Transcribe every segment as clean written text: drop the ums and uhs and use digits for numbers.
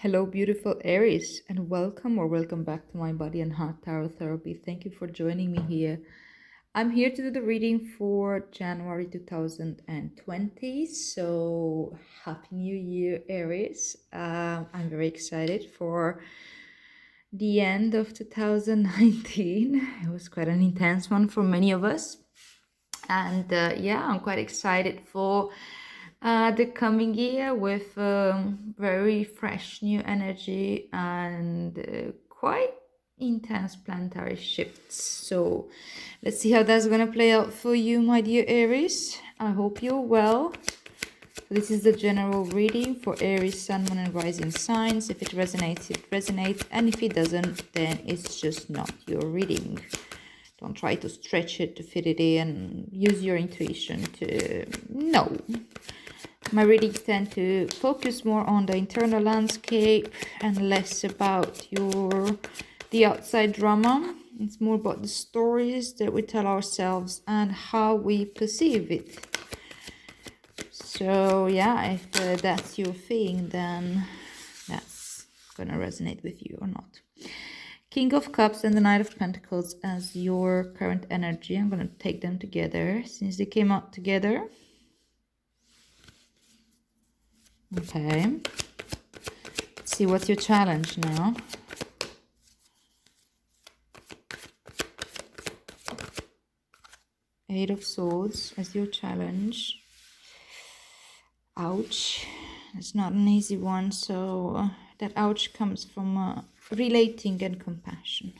Hello, beautiful Aries, and welcome back to my Body and Heart Tarot Therapy. Thank you for joining me here. I'm here to do the reading for January 2020. So, Happy New Year, Aries. I'm very excited for the end of 2019. It was quite an intense one for many of us. And I'm quite excited for the coming year with very fresh new energy and quite intense planetary shifts. So let's see how that's going to play out for you, my dear Aries. I hope you're well. This is the general reading for Aries, Sun, Moon, and Rising signs. If it resonates, it resonates. And if it doesn't, then it's just not your reading. Don't try to stretch it to fit it in. Use your intuition to know. My readings tend to focus more on the internal landscape and less about the outside drama. It's more about the stories that we tell ourselves and how we perceive it. So yeah, if that's your thing, then that's gonna resonate with you or not. King of Cups and the Knight of Pentacles as your current energy. I'm going to take them together since they came out together. Okay. Let's see what's your challenge now. Eight of Swords as your challenge. Ouch. It's not an easy one, so that ouch comes from relating and compassion.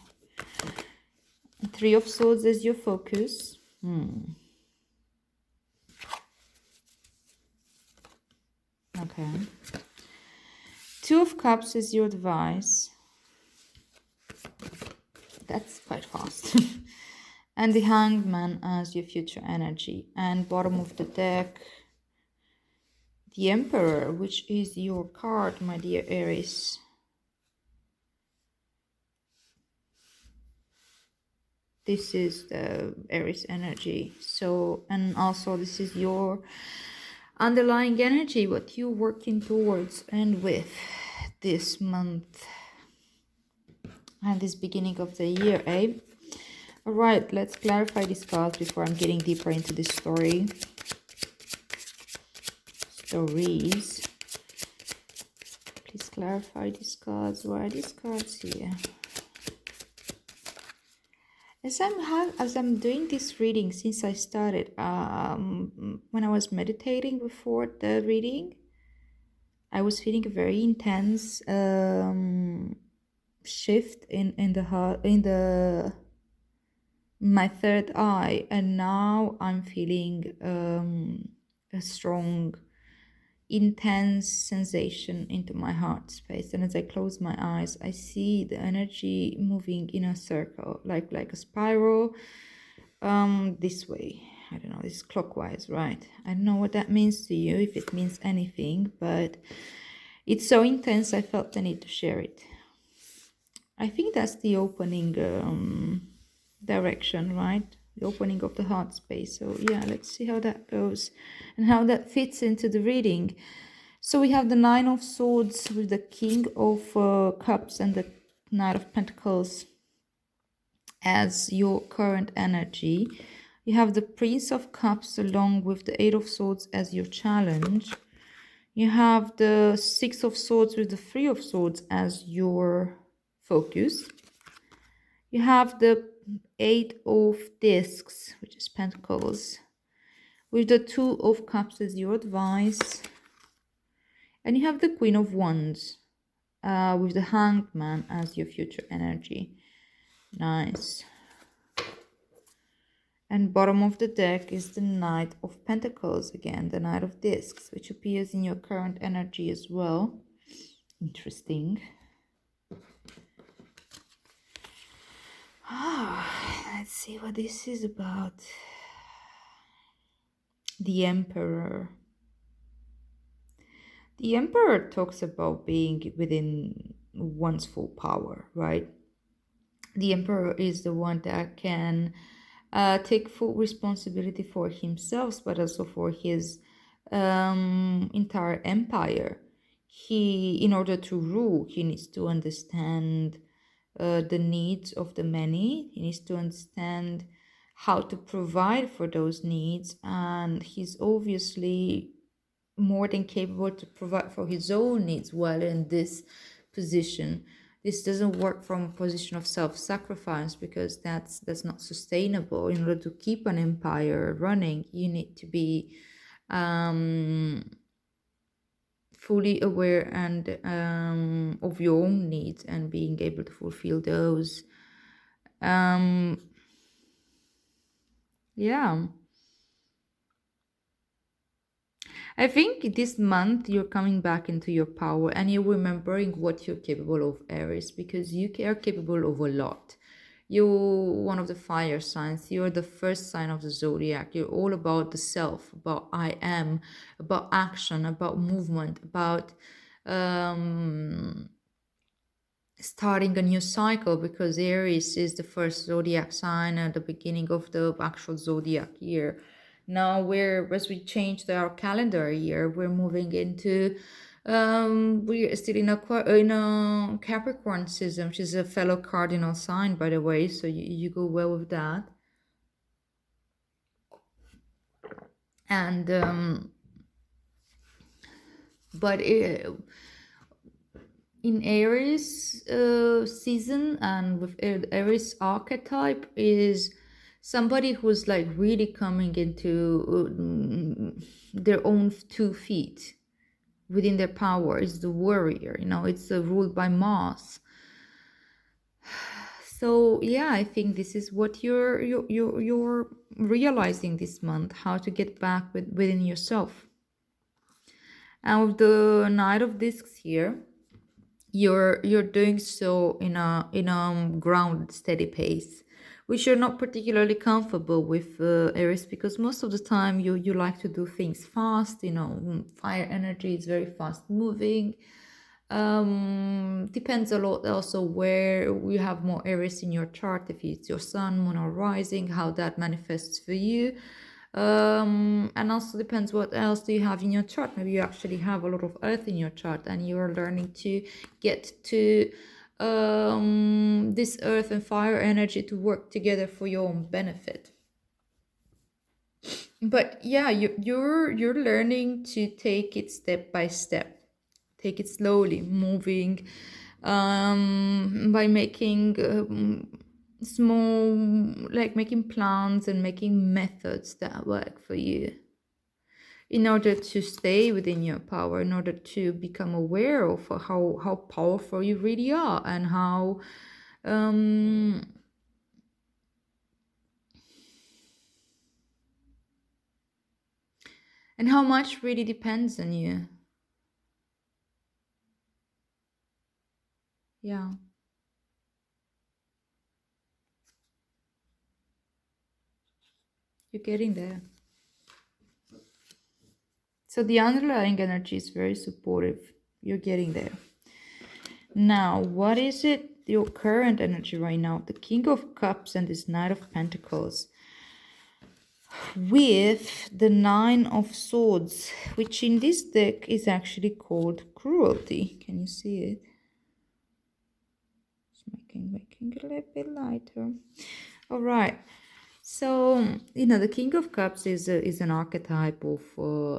Three of Swords is your focus. Okay. Two of Cups is your advice. That's quite fast. And the Hanged Man as your future energy. And bottom of the deck, the Emperor, which is your card, my dear Aries. This is the Aries energy. So, and also this is your underlying energy, what you're working towards and with this month and this beginning of the year, eh? All right, let's clarify these cards before I'm getting deeper into this stories. Please clarify these cards. Why are these cards here? As I'm doing this reading since I started, when I was meditating before the reading, I was feeling a very intense shift in the heart, my third eye, and now I'm feeling a strong, intense sensation into my heart space. And as I close my eyes, I see the energy moving in a circle, like a spiral, this way. I don't know, this is clockwise, right? I don't know what that means to you, if it means anything, but it's so intense I felt the need to share it. I think that's the opening direction, right? The opening of the heart space. So yeah, let's see how that goes and how that fits into the reading. So we have the Nine of Swords with the King of Cups and the Knight of Pentacles as your current energy. You have the Prince of Cups along with the Eight of Swords as your challenge. You have the Six of Swords with the Three of Swords as your focus. You have the Eight of Discs, which is Pentacles, with the Two of Cups as your advice. And you have the Queen of Wands with the Hanged Man as your future energy. Nice. And bottom of the deck is the Knight of Pentacles, again, the Knight of Discs, which appears in your current energy as well. Interesting. Let's see what this is about. The Emperor. The Emperor talks about being within one's full power, right? The Emperor is the one that can take full responsibility for himself, but also for his entire empire. in order to rule, he needs to understand the needs of the many. He needs to understand how to provide for those needs, and he's obviously more than capable to provide for his own needs while in this position. This doesn't work from a position of self-sacrifice, because that's not sustainable. In order to keep an empire running, you need to be fully aware and of your own needs and being able to fulfill those. Yeah, I think this month you're coming back into your power and you're remembering what you're capable of, Aries, because you are capable of a lot. You're one of the fire signs. You're the first sign of the zodiac. You're all about the self, about I am, about action, about movement, about um, starting a new cycle, because Aries is the first zodiac sign at the beginning of the actual zodiac year. Now as we changed our calendar year, we're moving into we're still in a Capricorn season, which is a fellow cardinal sign, by the way, so you go well with that. And but in Aries season and with Aries archetype is somebody who's like really coming into their own 2 feet within their power. Is the warrior, it's ruled by Mars. So yeah, I think this is what you're realizing this month, how to get back within yourself. And with the Knight of Discs here, you're doing so in a grounded, steady pace, which you're not particularly comfortable with, Aries, because most of the time you like to do things fast. Fire energy is very fast moving. Depends a lot also where we have more Aries in your chart, if it's your sun, moon, or rising, how that manifests for you. And also depends what else do you have in your chart. Maybe you actually have a lot of earth in your chart and you're learning to get to this earth and fire energy to work together for your own benefit. But yeah, you're learning to take it step by step, take it slowly, moving by making small, like making plans and making methods that work for you, in order to stay within your power, in order to become aware of how powerful you really are, and how much really depends on you. Yeah, you're getting there. So the underlying energy is very supportive. You're getting there. Now, what is it, your current energy right now? The King of Cups and this Knight of Pentacles, with the Nine of Swords, which in this deck is actually called Cruelty. Can you see it? Just making it a little bit lighter. All right. So, the King of Cups is an archetype of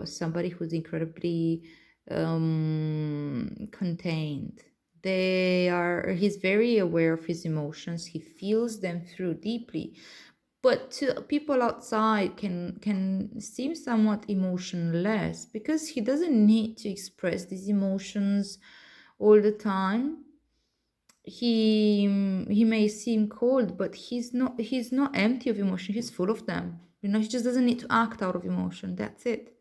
somebody who's incredibly contained. He's very aware of his emotions. He feels them through deeply. But to people outside can seem somewhat emotionless, because he doesn't need to express these emotions all the time. He may seem cold, but he's not empty of emotion. He's full of them. He just doesn't need to act out of emotion. That's it.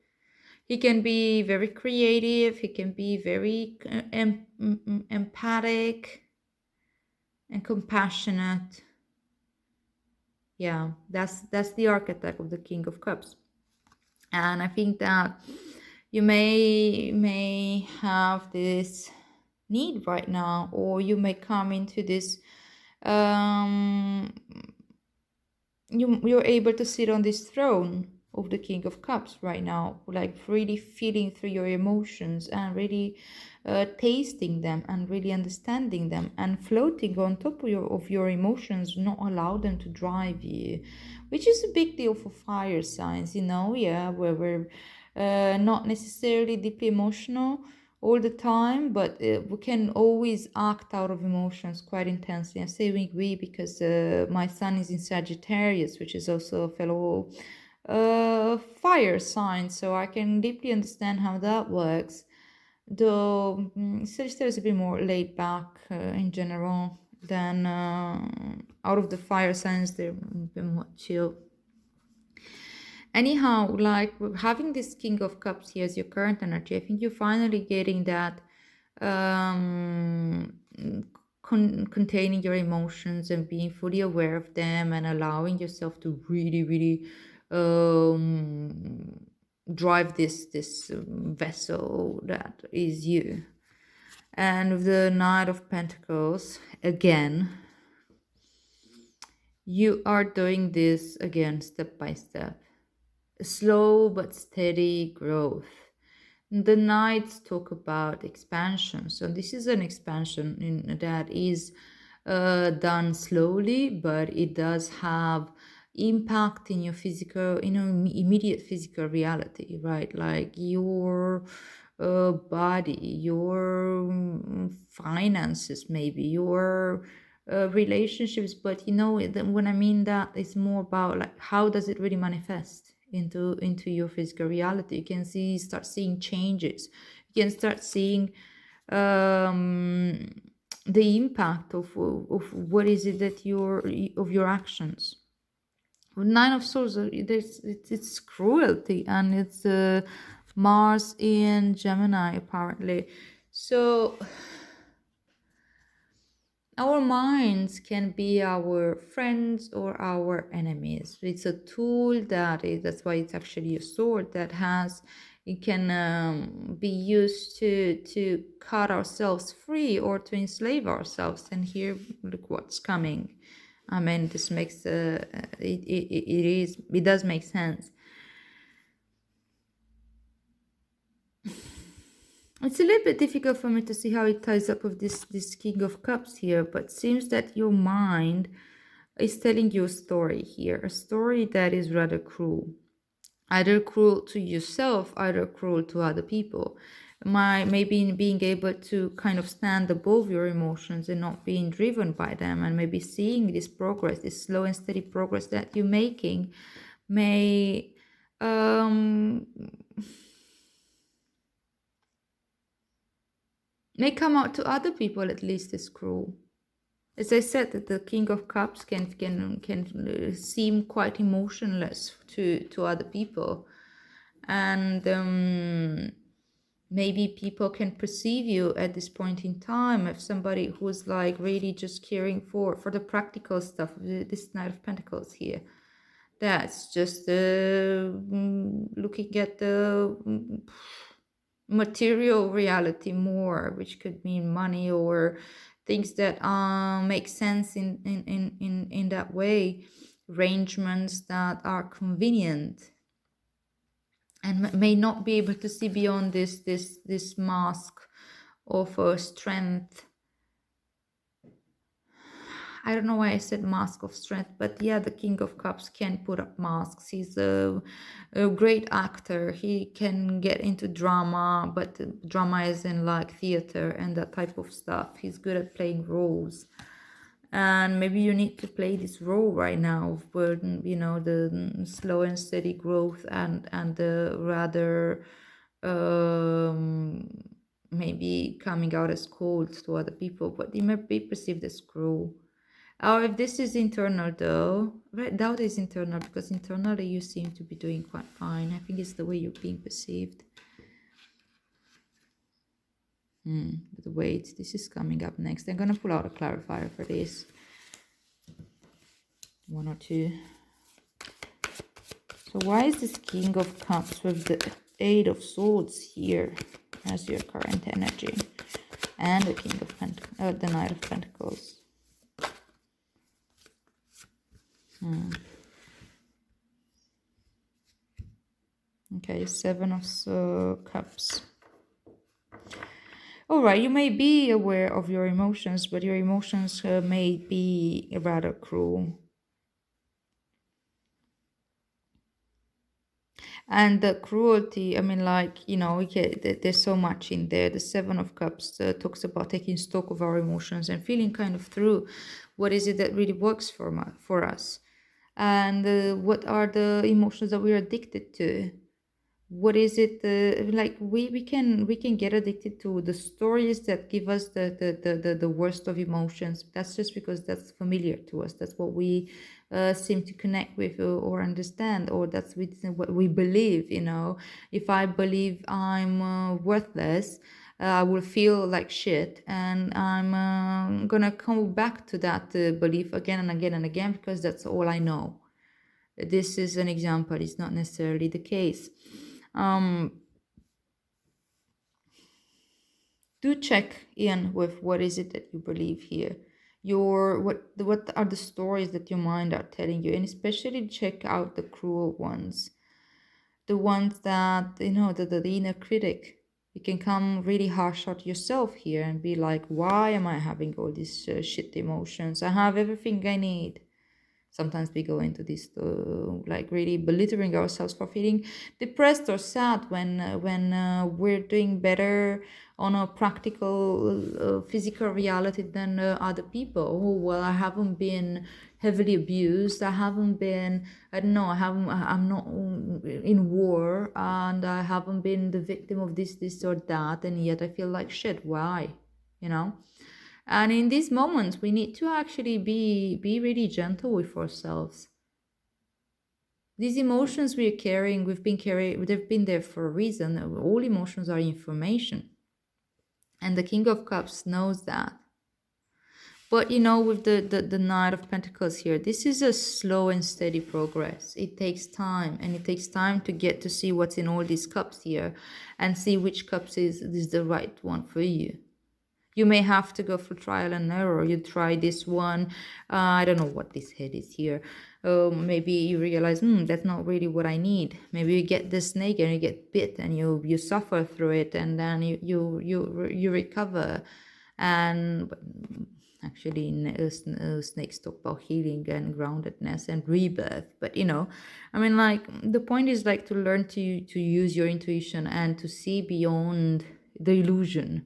He can be very creative. He can be very empathic and compassionate. Yeah, that's the archetype of the King of Cups. And I think that you may have this need right now, or you may come into this you're able to sit on this throne of the King of Cups right now, like really feeling through your emotions and really tasting them and really understanding them and floating on top of your emotions, not allow them to drive you, which is a big deal for fire signs, yeah, where we're not necessarily deeply emotional all the time, but we can always act out of emotions quite intensely. I'm saying we because my son is in Sagittarius, which is also a fellow fire sign, so I can deeply understand how that works. Though Sagittarius is a bit more laid back in general than out of the fire signs, they're a bit more chill. Anyhow, like having this King of Cups here as your current energy, I think you're finally getting that um, containing your emotions and being fully aware of them and allowing yourself to really, really drive this vessel that is you. And with the Knight of Pentacles, again, you are doing this again step by step. Slow but steady growth. The Knights talk about expansion. So this is an expansion that is done slowly, but it does have impact in your physical, immediate physical reality, right? Like your body, your finances, maybe your relationships. But when I mean that, it's more about like how does it really manifest into your physical reality. You can start seeing changes. You can start seeing the impact of what is it that of your actions. Nine of Swords, it's cruelty, and it's Mars in Gemini apparently. So our minds can be our friends or our enemies. It's a tool that's why it's actually a sword that it can be used to cut ourselves free or to enslave ourselves. And here, look what's coming. I mean, this makes it does make sense. It's a little bit difficult for me to see how it ties up with this King of Cups here, but seems that your mind is telling you a story here, a story that is rather cruel. Either cruel to yourself, either cruel to other people. Maybe being able to kind of stand above your emotions and not being driven by them, and maybe seeing this progress, this slow and steady progress that you're making may come out to other people at least as cruel. As I said, that the King of Cups can seem quite emotionless to other people, and maybe people can perceive you at this point in time as somebody who's like really just caring for the practical stuff. This Knight of Pentacles here, that's just looking at the material reality more, which could mean money or things that make sense in that way, arrangements that are convenient, and may not be able to see beyond this mask of strength. I don't know why I said mask of strength, but yeah, the King of Cups can put up masks. He's a great actor. He can get into drama, but drama is in like theater and that type of stuff. He's good at playing roles. And maybe you need to play this role right now where, the slow and steady growth and the rather maybe coming out as cold to other people, but it might be perceived as cruel. Or if this is internal though, right, doubt is internal because internally you seem to be doing quite fine. I think it's the way you're being perceived. But wait, this is coming up next. I'm gonna pull out a clarifier for this. One or two. So why is this King of Cups with the Eight of Swords here as your current energy? And the King of Pentacles, the Knight of Pentacles. here, Seven of Cups. All right, you may be aware of your emotions, but your emotions may be rather cruel. And the cruelty, I mean, like, there's so much in there. The Seven of Cups talks about taking stock of our emotions and feeling kind of through what is it that really works for us. And what are the emotions that we're addicted to? What is it like we can get addicted to the stories that give us the worst of emotions. That's just because that's familiar to us. That's what we seem to connect with or understand, or that's what we believe. If I believe I'm worthless, I will feel like shit, and I'm gonna come back to that belief again and again and again, because that's all I know. This is an example. It's not necessarily the case. um, do check in with what is it that you believe here. What are the stories that your mind are telling you, and especially check out the cruel ones, the ones that the inner critic. You can come really harsh at yourself here and be like, why am I having all these shit emotions? I have everything I need. Sometimes we go into this like really belittling ourselves for feeling depressed or sad when we're doing better on a practical physical reality than other people. Oh, well, I haven't been heavily abused, I haven't been, I don't know, I'm not in war, and I haven't been the victim of this or that, and yet I feel like shit. Why? you know and in these moments, we need to actually be really gentle with ourselves. These emotions we are carrying, they've been there for a reason. All emotions are information. And the King of Cups knows that. But with the Knight of Pentacles here, this is a slow and steady progress. It takes time, and it takes time to get to see what's in all these cups here and see which cups is the right one for you. You may have to go for trial and error. You try this one. I don't know what this head is here. Maybe you realize, that's not really what I need. Maybe you get the snake and you get bit and you suffer through it, and then you recover. And actually, snakes talk about healing and groundedness and rebirth. But I mean, like, the point is like to learn to use your intuition and to see beyond the illusion.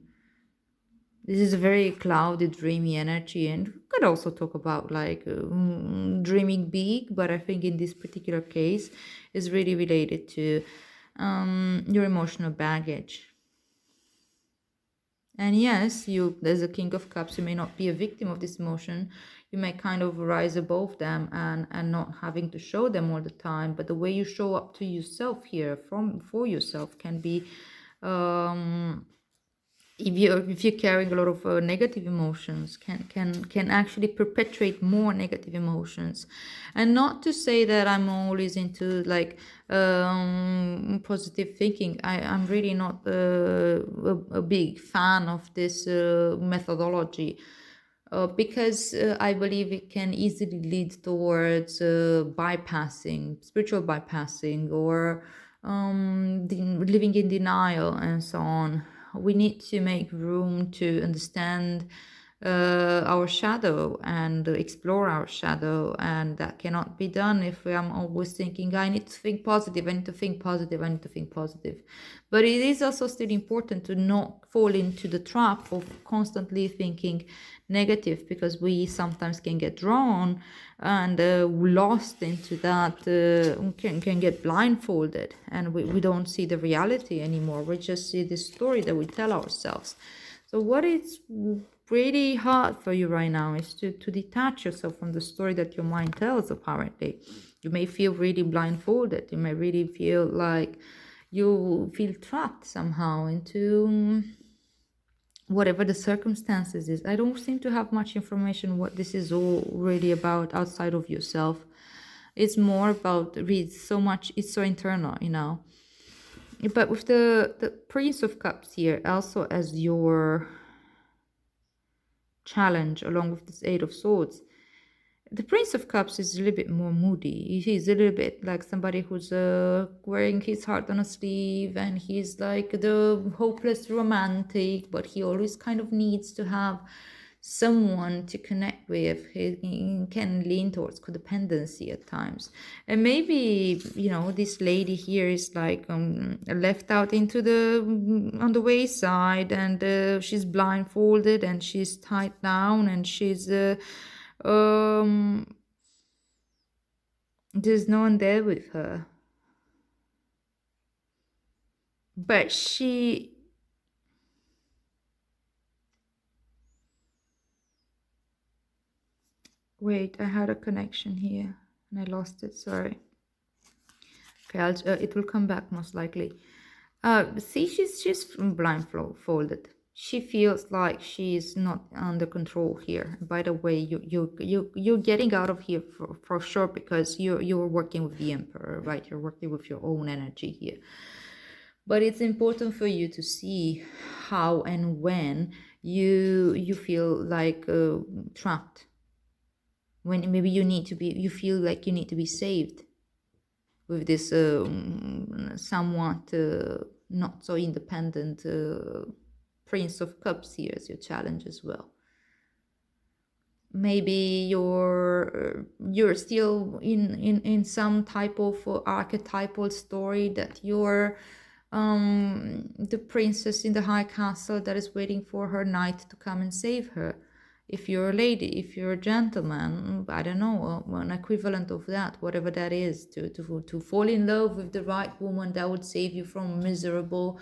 This is a very cloudy, dreamy energy, and we could also talk about like dreaming big, but I think in this particular case is really related to your emotional baggage. And yes, you, as a King of Cups, you may not be a victim of this emotion. You may kind of rise above them and not having to show them all the time. But the way you show up to yourself here, for yourself, can be if you're carrying a lot of negative emotions, can actually perpetuate more negative emotions. And not to say that I'm always into like positive thinking. I'm really not a big fan of this methodology, because I believe it can easily lead towards bypassing, spiritual bypassing, or living in denial and so on. We need to make room to understand our shadow and explore our shadow, and that cannot be done if I'm always thinking I need to think positive, I need to think positive, I need to think positive. But it is also still important to not fall into the trap of constantly thinking negative, because we sometimes can get drawn and lost into that, can get blindfolded, and we don't see the reality anymore. We just see the story that we tell ourselves. So what is pretty hard for you right now is to detach yourself from the story that your mind tells. Apparently you may feel really blindfolded. You may really feel like you feel trapped somehow into whatever the circumstances is. I don't seem to have much information what this is all really about outside of yourself. It's more about so much, it's so internal, But with the Prince of Cups here also as your challenge, along with this Eight of Swords, The Prince of Cups is a little bit more moody. He's a little bit like somebody who's wearing his heart on a sleeve, and he's like the hopeless romantic, but he always kind of needs to have someone to connect with. He can lean towards codependency at times. And maybe, this lady here is like left out into the on the wayside, and she's blindfolded and she's tied down, and she's um there's no one there with her. But wait, I had a connection here and I lost it. Sorry. Okay, it will come back most likely. See, she's blindfolded. She feels like she's not under control here. By the way, you're getting out of here for sure, because you're working with the Emperor, right? You're working with your own energy here. But it's important for you to see how and when you feel like trapped, when maybe you feel like you need to be saved with this somewhat not so independent Prince of Cups here as your challenge as well. Maybe you're still in some type of archetypal story that you're the princess in the high castle that is waiting for her knight to come and save her. If you're a lady, if you're a gentleman, I don't know, an equivalent of that, whatever that is, to fall in love with the right woman that would save you from miserable,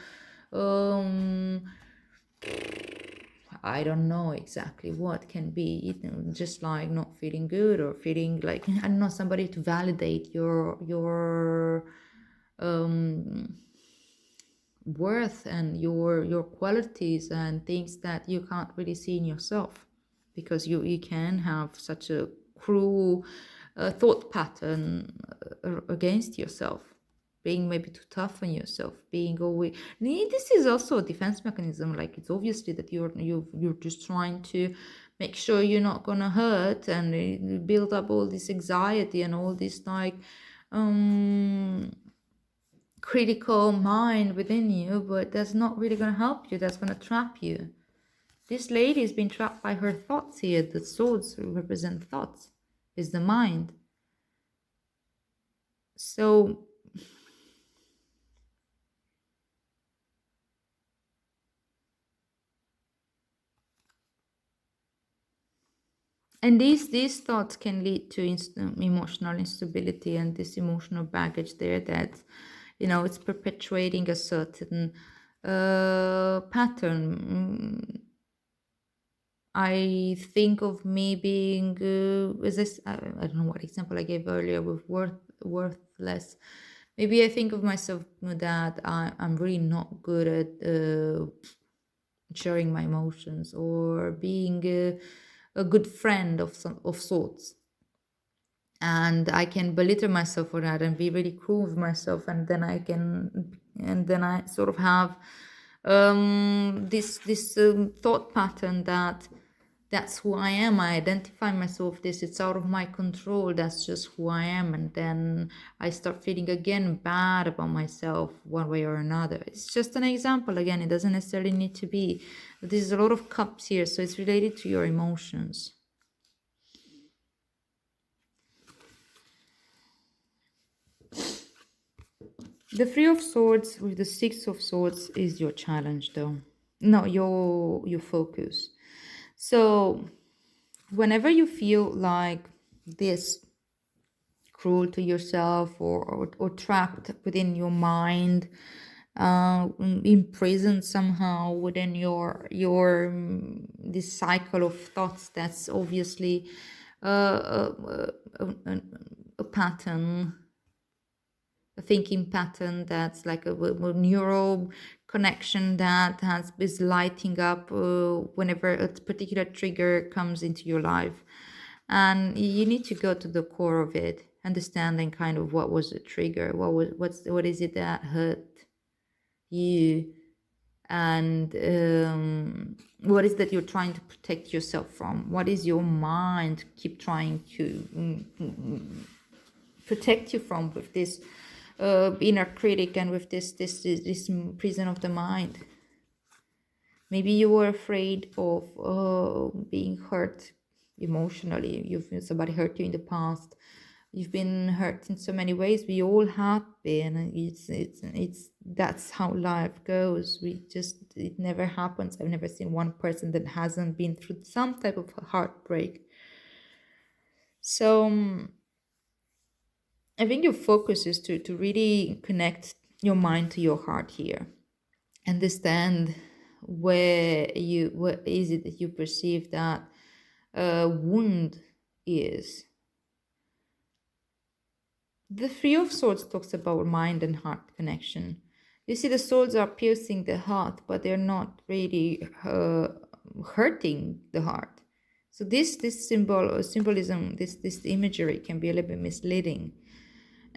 I don't know exactly what can be, just like not feeling good, or feeling like, I don't know, somebody to validate your worth and your qualities and things that you can't really see in yourself, because you can have such a cruel thought pattern against yourself, being maybe too tough on yourself, being always. This is also a defense mechanism. Like, it's obviously that you're just trying to make sure you're not gonna hurt, and build up all this anxiety and all this like critical mind within you, but that's not really going to help you. That's going to trap you. This lady has been trapped by her thoughts here. The swords represent thoughts, is the mind. So and these thoughts can lead to emotional instability, and this emotional baggage there that it's perpetuating a certain pattern. I think of me being, is this, I don't know what example I gave earlier with worthless. Maybe I think of myself that I'm really not good at sharing my emotions, or being a good friend of sorts. And I can belittle myself for that and be really cruel with myself, and then I sort of have this thought pattern that that's who I am. I identify myself this. It's out of my control. That's just who I am. And then I start feeling again bad about myself one way or another. It's just an example. Again, it doesn't necessarily need to be. There's a lot of cups here, so it's related to your emotions. The Three of Swords with the Six of Swords is your challenge, though. No, your focus. So whenever you feel like this, cruel to yourself, or trapped within your mind, imprisoned somehow within your this cycle of thoughts, that's obviously a pattern, a thinking pattern that's like a neural connection that is lighting up whenever a particular trigger comes into your life. And you need to go to the core of it, understanding kind of what was the trigger, what is it that hurt you, and What is that you're trying to protect yourself from? What is your mind keep trying to protect you from with this inner critic and with this prison of the mind? Maybe you were afraid of being hurt emotionally. Somebody hurt you in the past. You've been hurt in so many ways. We all have been. It's that's how life goes. It never happens. I've never seen one person that hasn't been through some type of heartbreak. So I think your focus is to really connect your mind to your heart here. Understand what is it that you perceive that wound is. The Three of Swords talks about mind and heart connection. You see, the swords are piercing the heart, but they're not really hurting the heart. So this symbolism, this imagery can be a little bit misleading.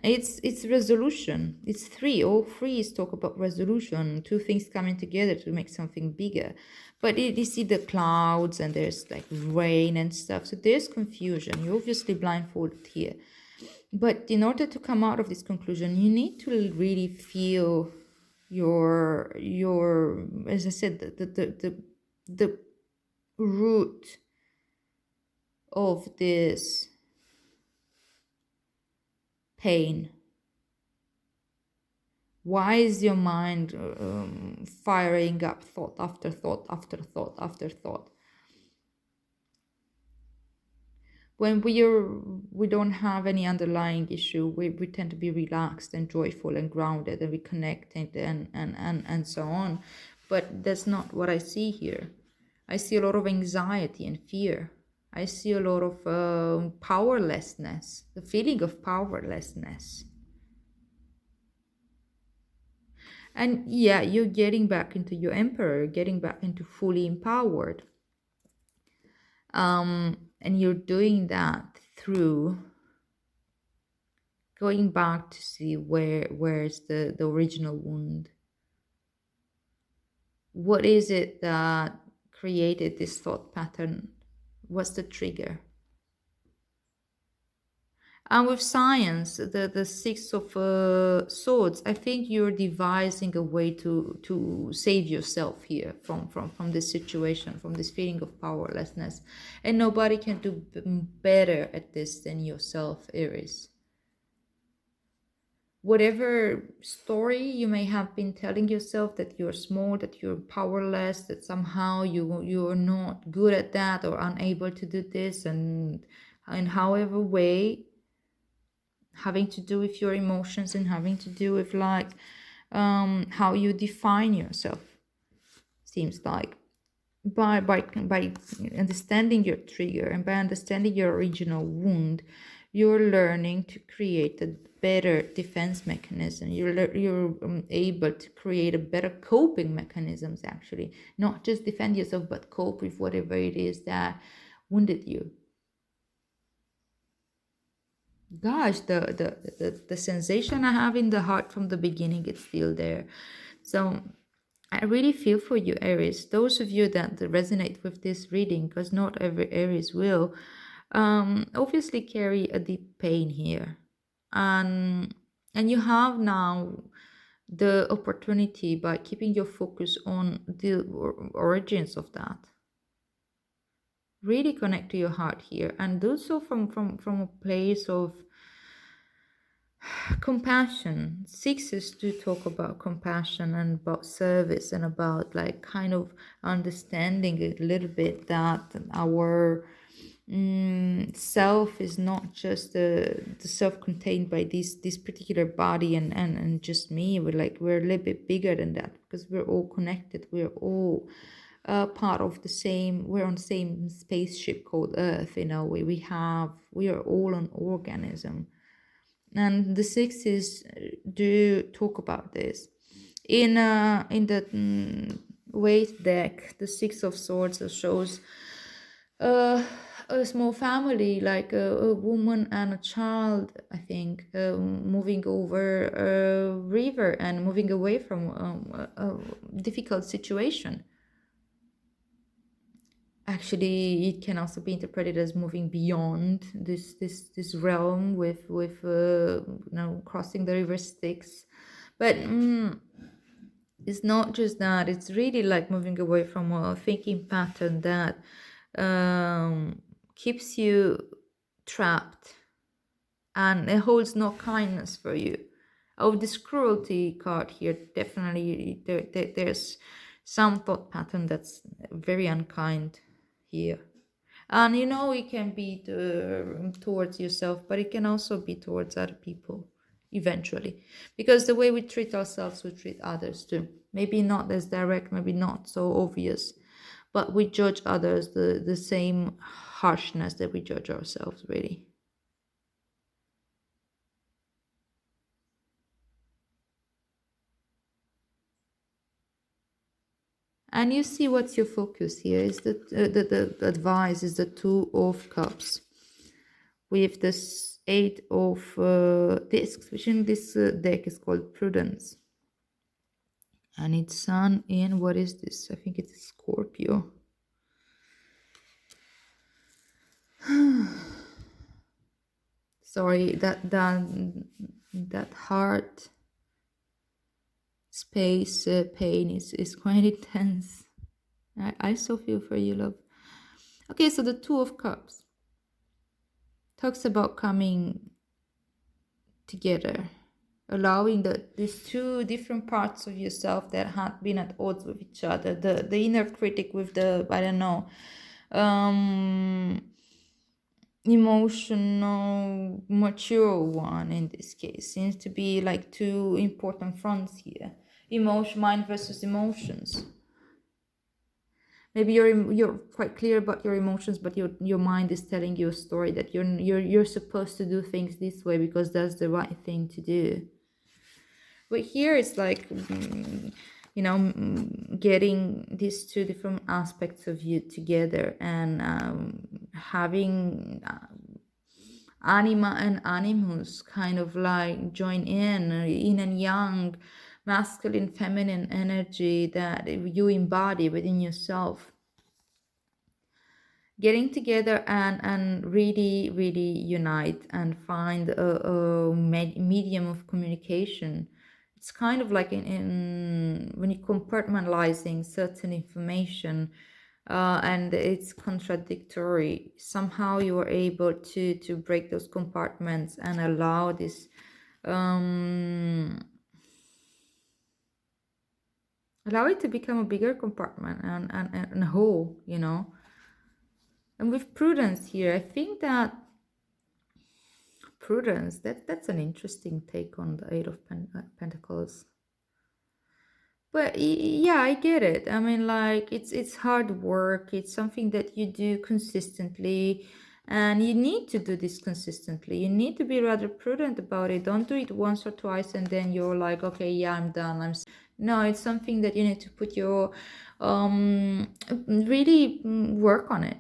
It's resolution. It's three. All three is talk about resolution. Two things coming together to make something bigger. But you see the clouds and there's like rain and stuff. So there's confusion. You're obviously blindfolded here. But in order to come out of this conclusion, you need to really feel your as I said, the root of this pain. Why is your mind firing up thought after thought after thought after thought? When we don't have any underlying issue, we tend to be relaxed and joyful and grounded, and we connect and so on. But that's not what I see here. I see a lot of anxiety and fear. I see a lot of powerlessness, the feeling of powerlessness. And yeah, you're getting back into your emperor, getting back into fully empowered. And you're doing that through going back to see where's the original wound. What is it that created this thought pattern? What's the trigger? And with science, the Six of Swords, I think you're devising a way to save yourself here from this situation, from this feeling of powerlessness. And nobody can do better at this than yourself, Aries. Whatever story you may have been telling yourself, that you're small, that you're powerless, that somehow you're not good at that or unable to do this, and in however way, having to do with your emotions and having to do with like how you define yourself, seems like by understanding your trigger and by understanding your original wound, you're learning to create a better defense mechanism. You're able to create a better coping mechanisms, actually, not just defend yourself but cope with whatever it is that wounded you. Gosh, the sensation I have in the heart from the beginning, it's still there. So I really feel for you, Aries. Those of you that resonate with this reading, because not every Aries will, obviously carry a deep pain here. And you have now the opportunity, by keeping your focus on the origins of that, really connect to your heart here, and do so from a place of compassion. Sixes do talk about compassion and about service and about like kind of understanding a little bit that our self is not just the self-contained by this particular body and just me. We're a little bit bigger than that, because we're all connected. We're all part of the same, we're on the same spaceship called Earth. We are all an organism. And the sixes do talk about this. In the weight deck, the Six of Swords shows a small family, like a woman and a child, I think, moving over a river and moving away from a difficult situation. Actually, it can also be interpreted as moving beyond this realm with crossing the river Styx. But it's not just that, it's really like moving away from a thinking pattern that keeps you trapped, and it holds no kindness for you. Oh, this cruelty card here, definitely there's some thought pattern that's very unkind here. And it can be towards yourself, but it can also be towards other people eventually. Because the way we treat ourselves, we treat others too. Maybe not as direct, maybe not so obvious, but we judge others the same harshness that we judge ourselves, really. And you see what's your focus here is the advice is the Two of Cups with this Eight of Discs, which in this deck is called Prudence. And it's Sun in, what is this? I think it's Scorpio. Sorry, that heart space pain is quite intense. I so feel for you, love. Okay, so the Two of Cups talks about coming together, allowing these two different parts of yourself that had been at odds with each other, the inner critic with the, I don't know, emotional mature one. In this case seems to be like two important fronts here: mind versus emotions. Maybe you're quite clear about your emotions, but your mind is telling you a story that you're supposed to do things this way because that's the right thing to do. But here it's like getting these two different aspects of you together, and having anima and animus kind of like join in and yang, masculine, feminine energy that you embody within yourself, getting together and really unite and find a medium of communication. It's kind of like in when you're compartmentalizing certain information, and it's contradictory, somehow you are able to break those compartments and allow this allow it to become a bigger compartment and whole, and with prudence here, I think that prudence, that's an interesting take on the Eight of Pentacles. But yeah, I get it. I mean, like, it's hard work. It's something that you do consistently, and you need to do this consistently. You need to be rather prudent about it. Don't do it once or twice and then you're like, okay, yeah, I'm done. No, it's something that you need to put your really work on it.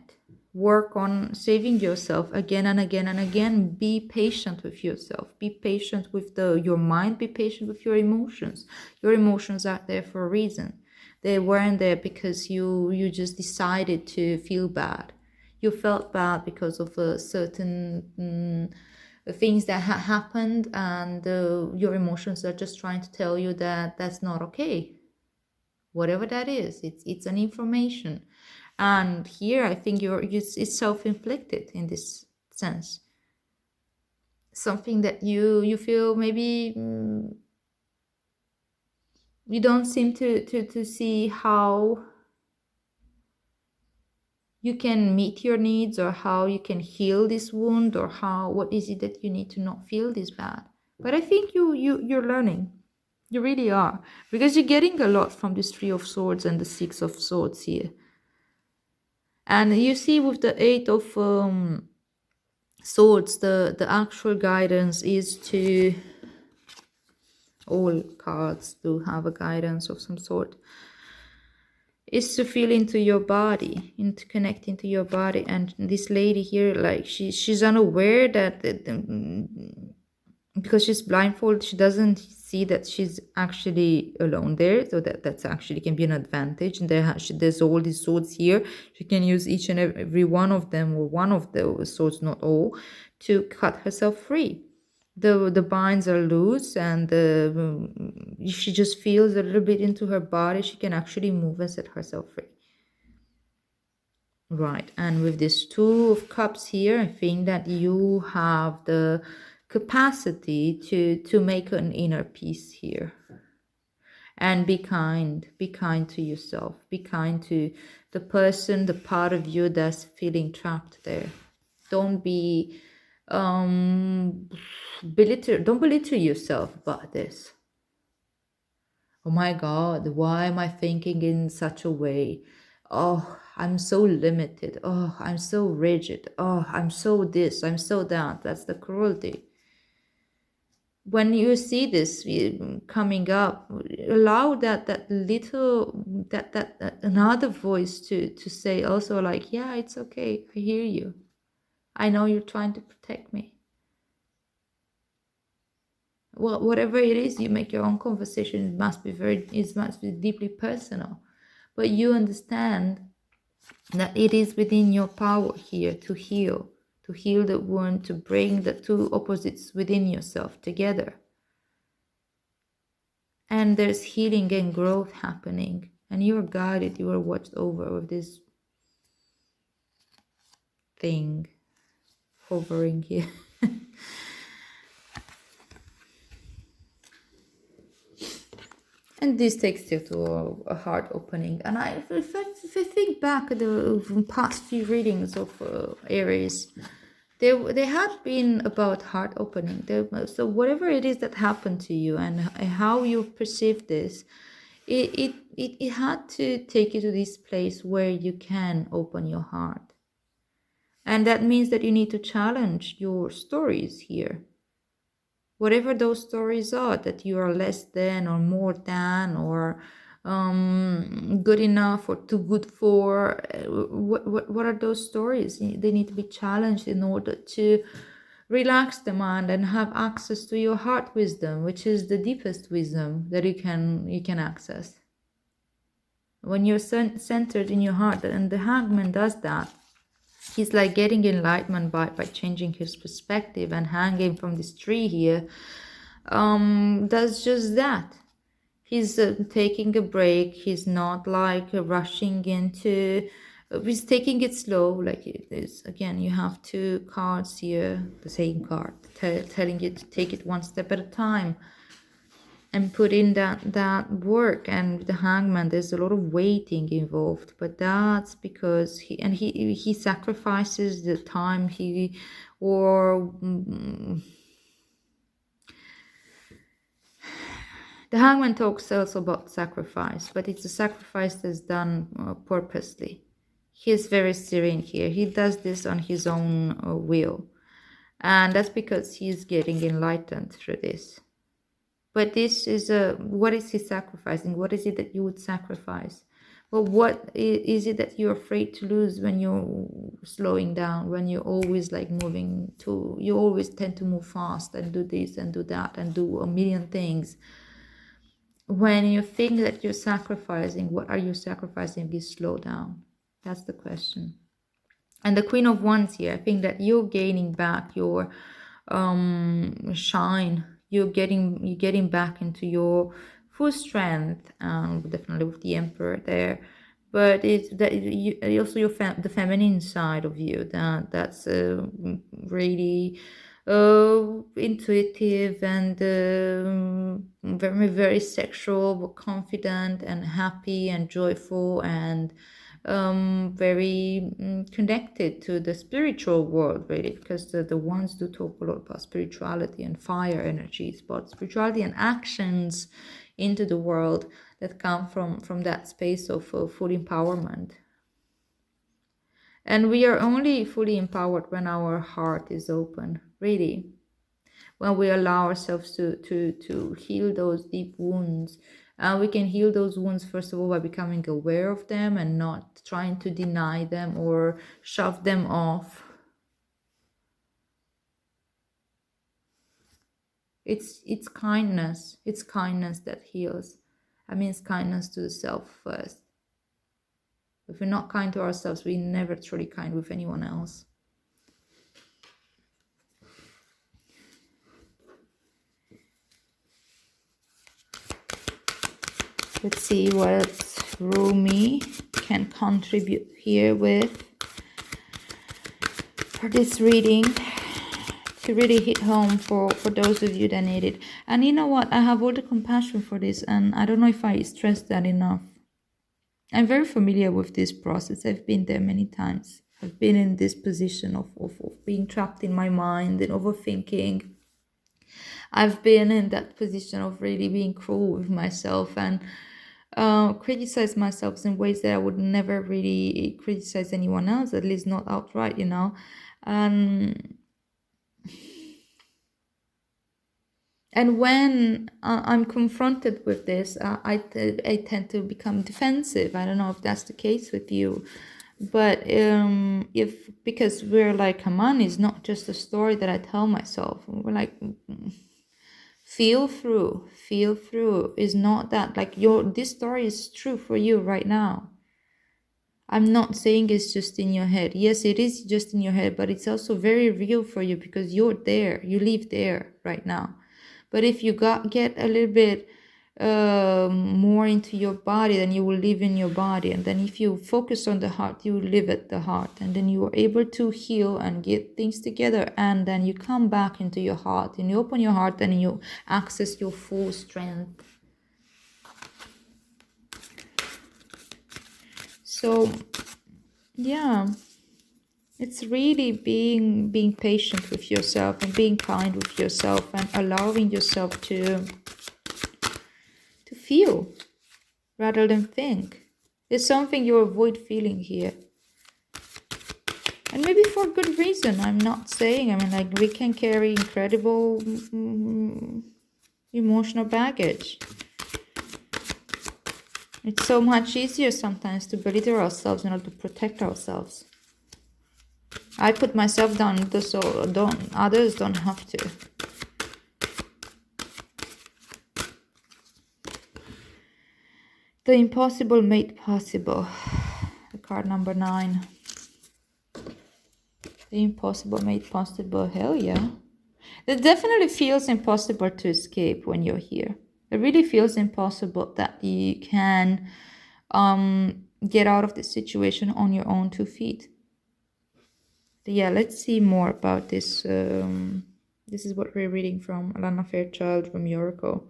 Work on saving yourself again and again and again. Be patient with yourself. Be patient with your mind. Be patient with your emotions. Your emotions are there for a reason. They weren't there because you just decided to feel bad. You felt bad because of a certain things that happened, and your emotions are just trying to tell you that that's not okay. Whatever that is, it's an information. And here I think it's self-inflicted in this sense. Something that you feel maybe you don't seem to see how you can meet your needs, or how you can heal this wound, or what is it that you need to not feel this bad. But I think you're learning. You really are, because you're getting a lot from this Three of Swords and the Six of Swords here. And you see with the Eight of Swords, the actual guidance is to, all cards do have a guidance of some sort, is to feel into your body, into connect into your body. And this lady here, like, she's unaware that because she's blindfolded, she doesn't see that she's actually alone there, so that's actually can be an advantage. And there's all these swords here. She can use each and every one of them, or one of those swords, not all, to cut herself free. The binds are loose, and if she just feels a little bit into her body, she can actually move and set herself free. Right, and with this Two of Cups here, I think that you have the capacity to make an inner peace here. And be kind to yourself, be kind to the person, the part of you that's feeling trapped there. Don't be don't belittle yourself about this. Oh my God, why am I thinking in such a way? Oh, I'm so limited. Oh, I'm so rigid. Oh, I'm so this, I'm so that. That's the cruelty. When you see this coming up, allow that little, that another voice to say also, like, yeah, it's okay. I hear you. I know you're trying to protect me. Well, whatever it is, you make your own conversation. It must be deeply personal, but you understand that it is within your power here to heal the wound, to bring the two opposites within yourself together. And there's healing and growth happening, and you are guided, you are watched over with this thing hovering here. And this takes you to a heart opening. And if I think back at the past few readings of Aries, they had been about heart opening. So whatever it is that happened to you and how you perceive this, it had to take you to this place where you can open your heart. And that means that you need to challenge your stories here. Whatever those stories are, that you are less than or more than, or good enough or too good for, what are those stories? They need to be challenged in order to relax the mind and have access to your heart wisdom, which is the deepest wisdom that you can access. When you're centered in your heart, and the Hangman does that. He's like getting enlightenment by changing his perspective, and hanging from this tree here does just that. He's taking a break. He's not like rushing into, he's taking it slow, like it is. Again, you have two cards here, the same card, telling you to take it one step at a time and put in that work. And the Hangman, there's a lot of waiting involved, but that's because he sacrifices the time the Hangman talks also about sacrifice, but it's a sacrifice that's done purposely. He's very serene here. He does this on his own will, and that's because he's getting enlightened through this. But this is what is he sacrificing? What is it that you would sacrifice? Well, what is it that you're afraid to lose when you're slowing down, when you're always like you always tend to move fast and do this and do that and do a million things. When you think that you're sacrificing, what are you sacrificing? Be slow down. That's the question. And the Queen of Wands here, I think that you're gaining back your shine. You're getting back into your full strength, definitely with the Emperor there. But it's that also the feminine side of you that's really intuitive and very, very sexual, but confident and happy and joyful and very connected to the spiritual world, really, because the ones do talk a lot about spirituality and fire energies, but spirituality and actions into the world that come from that space of full empowerment. And we are only fully empowered when our heart is open, really. When we allow ourselves to heal those deep wounds. We can heal those wounds, first of all, by becoming aware of them and not trying to deny them or shove them off. It's kindness. It's kindness that heals. I mean, it's kindness to the self first. If we're not kind to ourselves, we're never truly kind with anyone else. Let's see what Rumi can contribute here with for this reading to really hit home for those of you that need it. And you know what? I have all the compassion for this, and I don't know if I stress that enough. I'm very familiar with this process. I've been there many times. I've been in this position of being trapped in my mind and overthinking. I've been in that position of really being cruel with myself and criticize myself in ways that I would never really criticize anyone else, at least not outright, you know. And when I'm confronted with this, I tend to become defensive. I don't know if that's the case with you, but because we're like, Haman is not just a story that I tell myself. We're like, feel through is not that like this story is true for you right now. I'm not saying it's just in your head. Yes, it is just in your head, but it's also very real for you because you're there. You live there right now. But if you get a little bit more into your body, then you will live in your body. And then if you focus on the heart, you will live at the heart. And then you are able to heal and get things together. And then you come back into your heart and you open your heart and you access your full strength. So, yeah. It's really being patient with yourself and being kind with yourself and allowing yourself to feel rather than think. There's something you avoid feeling here. And maybe for good reason. I'm not saying, I mean, like, we can carry incredible emotional baggage. It's so much easier sometimes to belittle ourselves in order to protect ourselves. I put myself down so others don't have to. The impossible made possible. The card number 9. The impossible made possible. Hell yeah. It definitely feels impossible to escape when you're here. It really feels impossible that you can get out of the situation on your own 2 feet. Yeah, let's see more about this. This is what we're reading from Alana Fairchild from Oracle.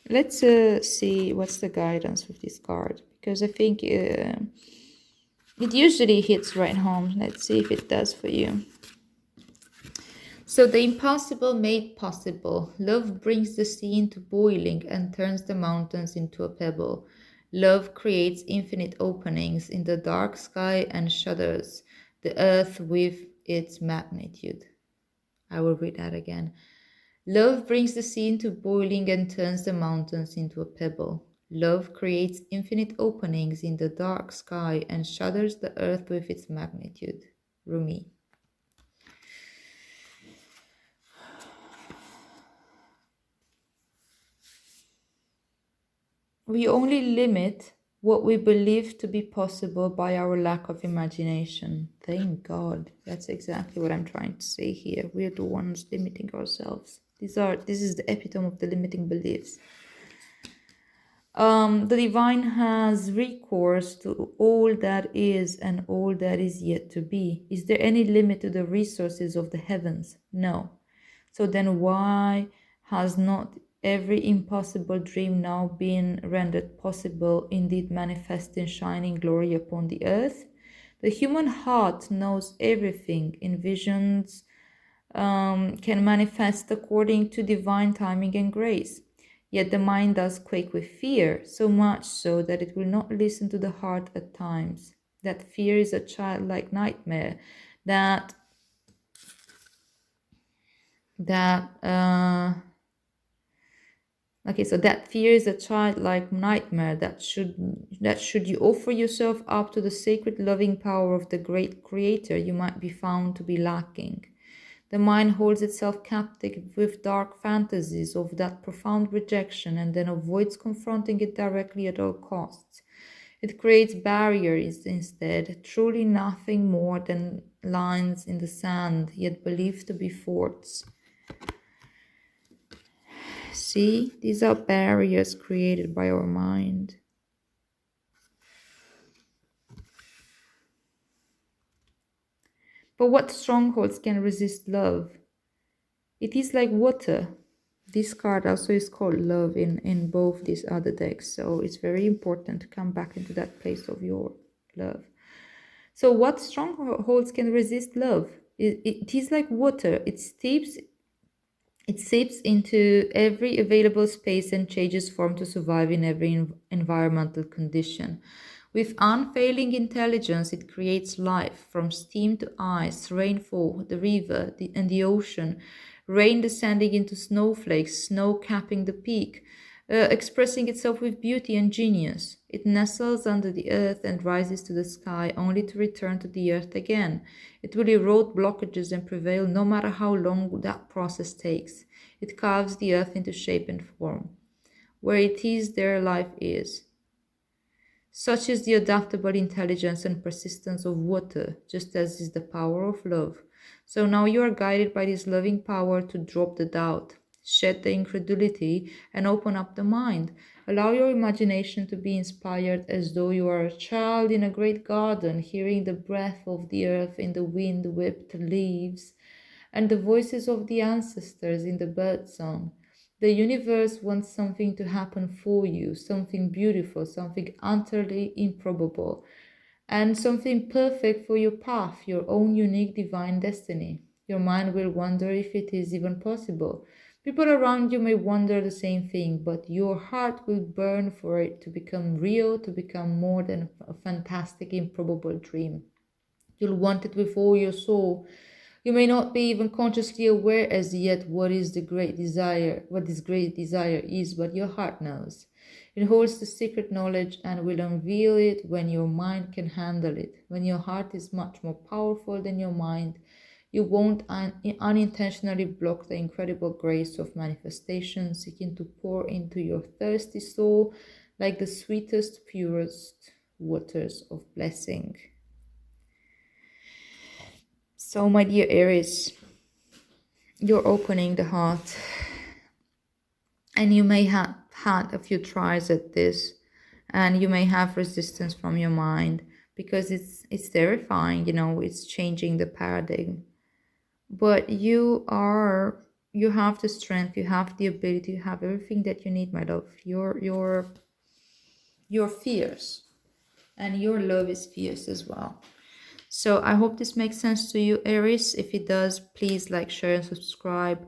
Let's see what's the guidance with this card, because I think it usually hits right home. Let's see if it does for you. So the impossible made possible. Love brings the sea into boiling and turns the mountains into a pebble. Love creates infinite openings in the dark sky and shudders the earth with its magnitude. I will read that again. Love brings the sea into boiling and turns the mountains into a pebble. Love creates infinite openings in the dark sky and shudders the earth with its magnitude. Rumi. We only limit what we believe to be possible by our lack of imagination. Thank God. That's exactly what I'm trying to say here. We're the ones limiting ourselves. This is the epitome of the limiting beliefs. The divine has recourse to all that is and all that is yet to be. Is there any limit to the resources of the heavens? No. So then why has not every impossible dream now been rendered possible, indeed manifest in shining glory upon the earth? The human heart knows everything, envisions, can manifest according to divine timing and grace. Yet the mind does quake with fear, so much so that it will not listen to the heart at times. That fear is a childlike nightmare. That fear is a childlike nightmare that should you offer yourself up to the sacred loving power of the great creator, you might be found to be lacking. The mind holds itself captive with dark fantasies of that profound rejection and then avoids confronting it directly at all costs. It creates barriers instead, truly nothing more than lines in the sand, yet believed to be forts. See, these are barriers created by our mind. But what strongholds can resist love? It is like water. This card also is called love in both these other decks. So it's very important to come back into that place of your love. So what strongholds can resist love? It is like water. It seeps into every available space and changes form to survive in every environmental condition. With unfailing intelligence, it creates life from steam to ice, rainfall, the river, and the ocean, rain descending into snowflakes, snow capping the peak, expressing itself with beauty and genius. It nestles under the earth and rises to the sky only to return to the earth again. It will erode blockages and prevail no matter how long that process takes. It carves the earth into shape and form. Where it is, there life is. Such is the adaptable intelligence and persistence of water, just as is the power of love. So now you are guided by this loving power to drop the doubt, shed the incredulity, and open up the mind. Allow your imagination to be inspired as though you are a child in a great garden, hearing the breath of the earth in the wind whipped leaves and the voices of the ancestors in the birdsong. The universe wants something to happen for you, something beautiful, something utterly improbable, and something perfect for your path, your own unique divine destiny. Your mind will wonder if it is even possible. People around you may wonder the same thing, but your heart will burn for it to become real, to become more than a fantastic, improbable dream. You'll want it with all your soul. You may not be even consciously aware as yet what this great desire is, but your heart knows. It holds the secret knowledge and will unveil it when your mind can handle it. When your heart is much more powerful than your mind, you won't unintentionally block the incredible grace of manifestation, seeking to pour into your thirsty soul like the sweetest, purest waters of blessing. So, my dear Aries, you're opening the heart, and you may have had a few tries at this, and you may have resistance from your mind because it's terrifying, it's changing the paradigm. But you have the strength, you have the ability, you have everything that you need, my love. You're fierce, and your love is fierce as well. So I hope this makes sense to you, Aries. If it does, please like, share, and subscribe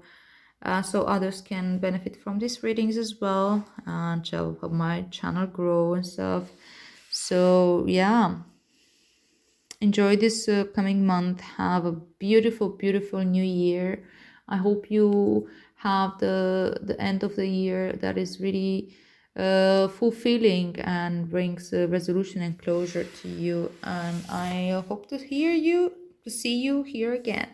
so others can benefit from these readings as well and to help my channel grow and stuff. So yeah, enjoy this coming month. Have a beautiful, beautiful new year. I hope you have the end of the year that is really fulfilling and brings resolution and closure to you. And I hope to see you here again.